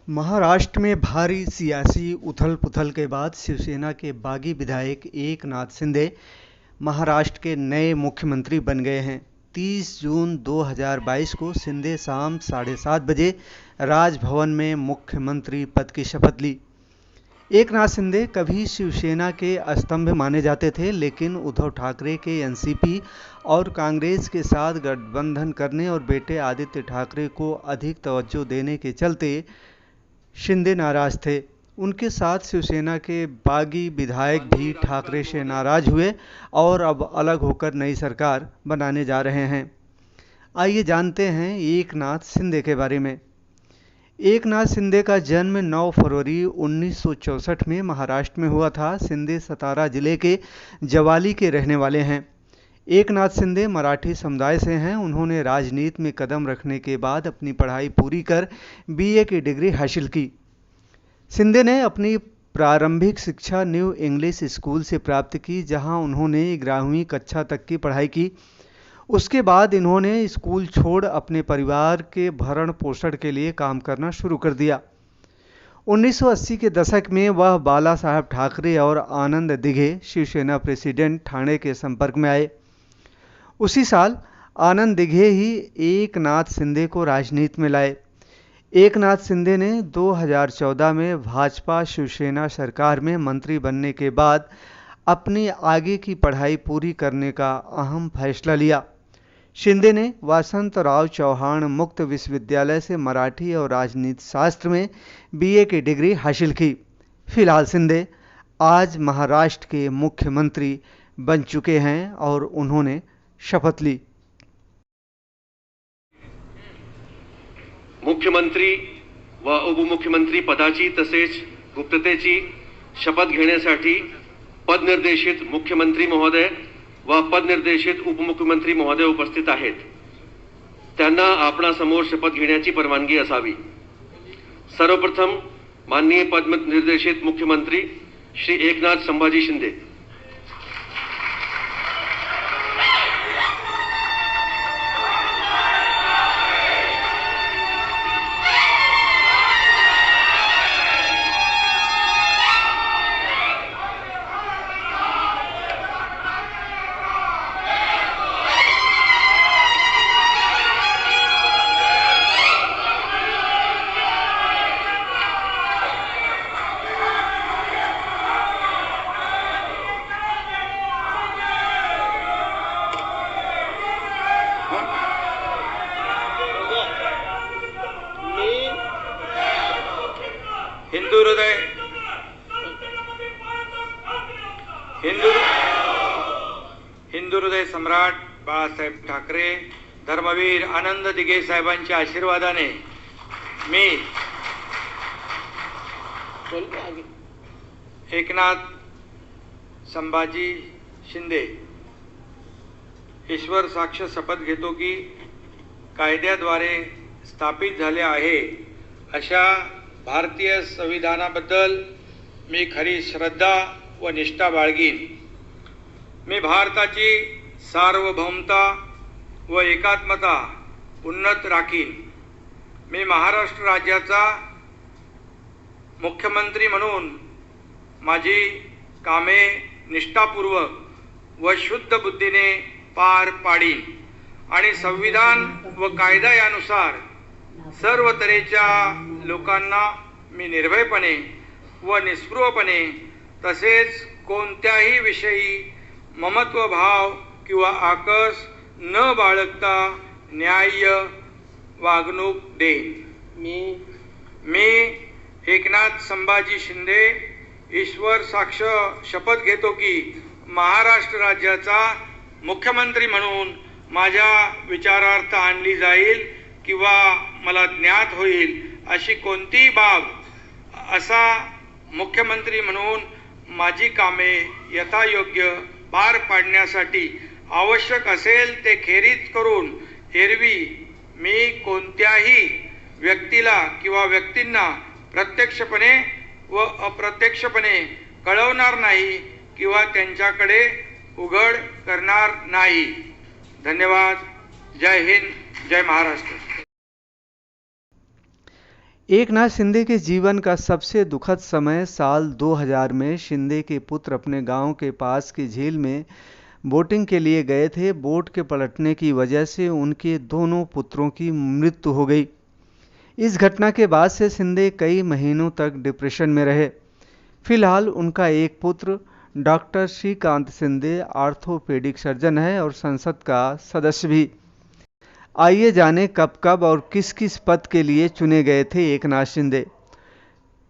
महाराष्ट्र में भारी सियासी उथल-पुथल के बाद शिवसेना के बागी विधायक एकनाथ शिंदे महाराष्ट्र के नए मुख्यमंत्री बन गए हैं। 30 जून 2022 को शिंदे शाम 7:30 बजे राजभवन में मुख्यमंत्री पद की शपथ ली। एकनाथ शिंदे कभी शिवसेना के स्तंभ माने जाते थे, लेकिन उद्धव ठाकरे के एनसीपी और कांग्रेस के साथ गठबंधन करने और बेटे आदित्य ठाकरे को अधिक तवज्जो देने के चलते शिंदे नाराज थे। उनके साथ शिवसेना के बागी विधायक भी ठाकरे से नाराज हुए और अब अलग होकर नई सरकार बनाने जा रहे हैं। आइए जानते हैं एकनाथ शिंदे के बारे में। एकनाथ शिंदे का जन्म 9 फरवरी 1964 में महाराष्ट्र में हुआ था। शिंदे सतारा जिले के जवाली के रहने वाले हैं। एकनाथ शिंदे मराठी समुदाय से हैं। उन्होंने राजनीति में कदम रखने के बाद अपनी पढ़ाई पूरी कर बीए की डिग्री हासिल की। शिंदे ने अपनी प्रारंभिक शिक्षा न्यू इंग्लिश स्कूल से प्राप्त की, जहां उन्होंने 11वीं कक्षा तक की पढ़ाई की। उसके बाद इन्होंने स्कूल छोड़ अपने परिवार के भरण पोषण के लिए काम करना शुरू कर दिया। 1980 के दशक में वह बाला साहब ठाकरे और आनंद दिघे शिवसेना प्रेसिडेंट ठाणे के संपर्क में आए। उसी साल आनंद दिघे ही एकनाथ शिंदे को राजनीति में लाए। एकनाथ शिंदे ने 2014 में भाजपा शिवसेना सरकार में मंत्री बनने के बाद अपनी आगे की पढ़ाई पूरी करने का अहम फैसला लिया। शिंदे ने वसंतराव चौहान मुक्त विश्वविद्यालय से मराठी और राजनीति शास्त्र में बीए की डिग्री हासिल की। फिलहाल शिंदे आज महाराष्ट्र के मुख्यमंत्री बन चुके हैं और उन्होंने शपथ ली। मुख्यमंत्री व उपमुख्यमंत्री पदाची तसेच गुप्ततेची शपथ घेण्यासाठी पदनिर्देशित मुख्यमंत्री महोदय व पदनिर्देशित उपमुख्यमंत्री महोदय उपस्थित आहेत। त्यांना आपणासमोर शपथ घेण्याची परवानगी असावी। सर्वप्रथम माननीय पदनिर्देशित मुख्यमंत्री श्री एकनाथ संभाजी शिंदे। हिंदू हृदय सम्राट बाळासाहेब ठाकरे, धर्मवीर आनंद दिघे साहेबांच्या आशीर्वादाने मी एकनाथ संभाजी शिंदे ईश्वर साक्ष शपथ घेतो की कायद्याद्वारे स्थापित झाले आहे अशा भारतीय संविधानाबद्दल मी खरी श्रद्धा व निष्ठा बाळगीन। मी भारताची सार्वभौमता व एकात्मता उन्नत राखीन। मी महाराष्ट्र राज्याचा मुख्यमंत्री म्हणून माझी कामे निष्ठापूर्वक व शुद्ध बुद्धीने पार पाडीन आणि संविधान व कायदा यानुसार सर्व तऱ्हेच्या लोकांना मी निर्भयपणे व निस्पृहपणे तसेच कोणत्याही विषयी ममत्व भाव किंवा आकस न बाळगता न्याय्य वागणूक देईन। मी एकनाथ संभाजी शिंदे ईश्वर साक्ष शपथ घेतो की महाराष्ट्र राज्याचा मुख्यमंत्री म्हणून माझ्या विचारार्थ आणली जाईल किंवा मला ज्ञात होईल अशी कोणतीही बाब असा मुख्यमंत्री म्हणून माझी कामे यथायोग्य पार पाडण्यासाठी आवश्यक असेल ते खेरीज करून एरवी मी कोणत्याही व्यक्तीला किंवा व्यक्तींना प्रत्यक्षपणे व अप्रत्यक्षपणे कळवणार नाही किंवा त्यांच्याकडे उघड करणार नाही। धन्यवाद। जय हिंद, जय महाराष्ट्र। एकनाथ शिंदे के जीवन का सबसे दुखद समय साल 2000 में शिंदे के पुत्र अपने गांव के पास की झील में बोटिंग के लिए गए थे। बोट के पलटने की वजह से उनके दोनों पुत्रों की मृत्यु हो गई। इस घटना के बाद से शिंदे कई महीनों तक डिप्रेशन में रहे। फिलहाल उनका एक पुत्र doctor Shrikant Shinde orthopaedic surgeon है और संसद का सदस्य भी। आइए जानें कब और किस किस पद के लिए चुने गए थे एकनाथ शिंदे।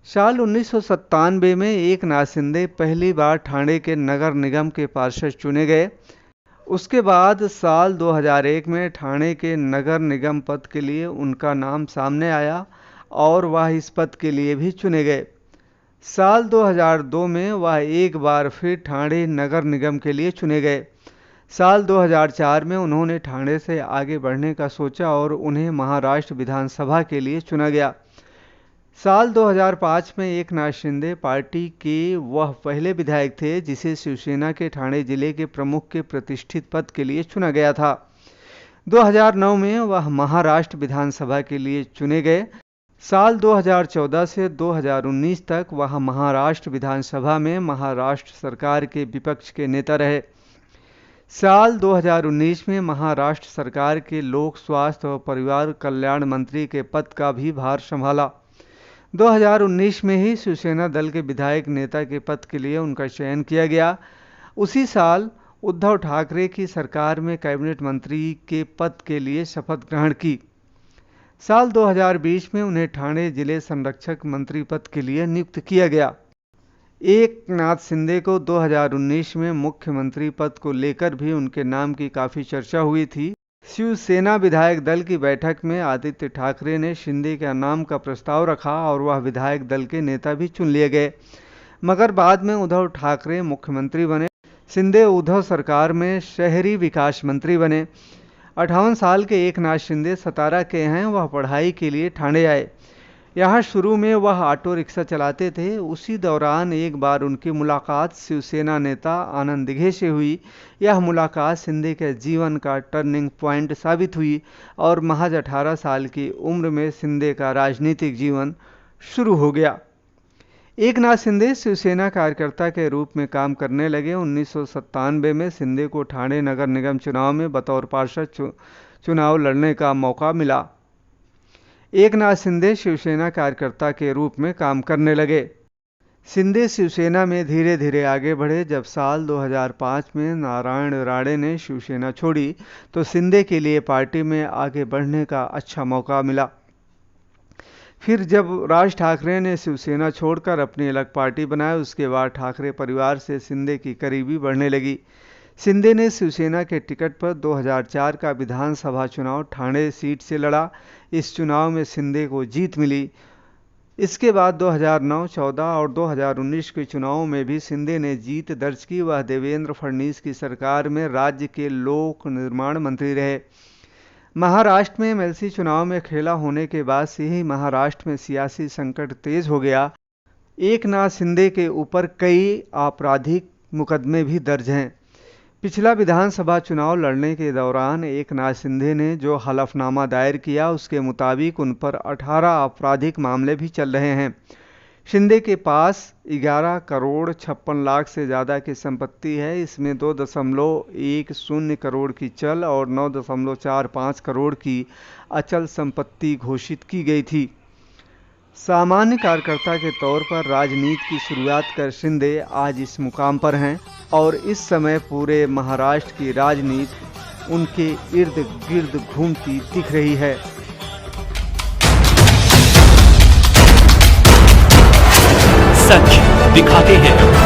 साल 1997 में एकनाथ शिंदे पहली बार ठाणे के नगर निगम के पार्षद चुने गए। उसके बाद साल 2001 में ठाणे के नगर निगम पद के लिए उनका नाम सामने आया और वह इस पद के लिए भी चुने गए। साल 2002 में वह एक बार फिर ठाणे नगर निगम के लिए चुने गए। साल 2004 में उन्होंने ठाणे से आगे बढ़ने का सोचा और उन्हें महाराष्ट्र विधानसभा के लिए चुना गया। साल 2005 में एकनाथ शिंदे पार्टी के वह पहले विधायक थे जिसे शिवसेना के ठाणे जिले के प्रमुख के प्रतिष्ठित पद के लिए चुना गया था। 2009 में वह महाराष्ट्र विधानसभा के लिए चुने गए। साल 2014 से 2019 तक वह महाराष्ट्र विधानसभा में महाराष्ट्र सरकार के विपक्ष के नेता रहे। साल 2019 में महाराष्ट्र सरकार के लोक स्वास्थ्य और परिवार कल्याण मंत्री के पद का भी भार संभाला। 2019 में ही शिवसेना दल के विधायक नेता के पद के लिए उनका चयन किया गया। उसी साल उद्धव ठाकरे की सरकार में कैबिनेट मंत्री के पद के लिए शपथ ग्रहण की। साल 2020 में उन्हें ठाणे जिले संरक्षक मंत्री पद के लिए नियुक्त किया गया। एकनाथ शिंदे को 2019 में मुख्यमंत्री पद को लेकर भी उनके नाम की काफ़ी चर्चा हुई थी। शिवसेना विधायक दल की बैठक में आदित्य ठाकरे ने शिंदे का नाम का प्रस्ताव रखा और वह विधायक दल के नेता भी चुन लिए गए, मगर बाद में उद्धव ठाकरे मुख्यमंत्री बने। शिंदे उद्धव सरकार में शहरी विकास मंत्री बने। 58 साल के एकनाथ शिंदे सतारा के हैं। वह पढ़ाई के लिए ठाणे आए। यहाँ शुरू में वह ऑटो रिक्शा चलाते थे। उसी दौरान एक बार उनकी मुलाकात शिवसेना नेता आनंद दिघे से हुई। यह मुलाकात शिंदे के जीवन का टर्निंग पॉइंट साबित हुई और महज 18 साल की उम्र में शिंदे का राजनीतिक जीवन शुरू हो गया। एकनाथ शिंदे शिवसेना कार्यकर्ता के रूप में काम करने लगे। 1997 में शिंदे को ठाणे नगर निगम चुनाव में बतौर पार्षद चुनाव लड़ने का मौका मिला। एकनाथ शिंदे शिवसेना कार्यकर्ता के रूप में काम करने लगे। शिंदे शिवसेना में धीरे धीरे आगे बढ़े। जब साल 2005 में नारायण राणे ने शिवसेना छोड़ी तो शिंदे के लिए पार्टी में आगे बढ़ने का अच्छा मौका मिला। फिर जब राज ठाकरे ने शिवसेना छोड़कर अपनी अलग पार्टी बनाई, उसके बाद ठाकरे परिवार से शिंदे की करीबी बढ़ने लगी। शिंदे ने शिवसेना के टिकट पर 2004 का विधानसभा चुनाव ठाणे सीट से लड़ा। इस चुनाव में शिंदे को जीत मिली। इसके बाद 2009, 14 और 2019 के चुनावों में भी शिंदे ने जीत दर्ज की। वह देवेंद्र फडणवीस की सरकार में राज्य के लोक निर्माण मंत्री रहे। महाराष्ट्र में एमएलसी चुनाव में खेला होने के बाद से ही महाराष्ट्र में सियासी संकट तेज हो गया। एकनाथ शिंदे के ऊपर कई आपराधिक मुकदमे भी दर्ज हैं। पिछला विधानसभा चुनाव लड़ने के दौरान एकनाथ शिंदे ने जो हलफनामा दायर किया उसके मुताबिक उन पर 18 आपराधिक मामले भी चल रहे हैं। शिंदे के पास 11 करोड़ 56 लाख से ज़्यादा की संपत्ति है। इसमें 2.10 करोड़ की चल और 9.45 करोड़ की अचल संपत्ति घोषित की गई थी। सामान्य कार्यकर्ता के तौर पर राजनीति की शुरुआत कर शिंदे आज इस मुकाम पर हैं और इस समय पूरे महाराष्ट्र की राजनीति उनके इर्द गिर्द घूमती दिख रही है। सच दिखाते हैं।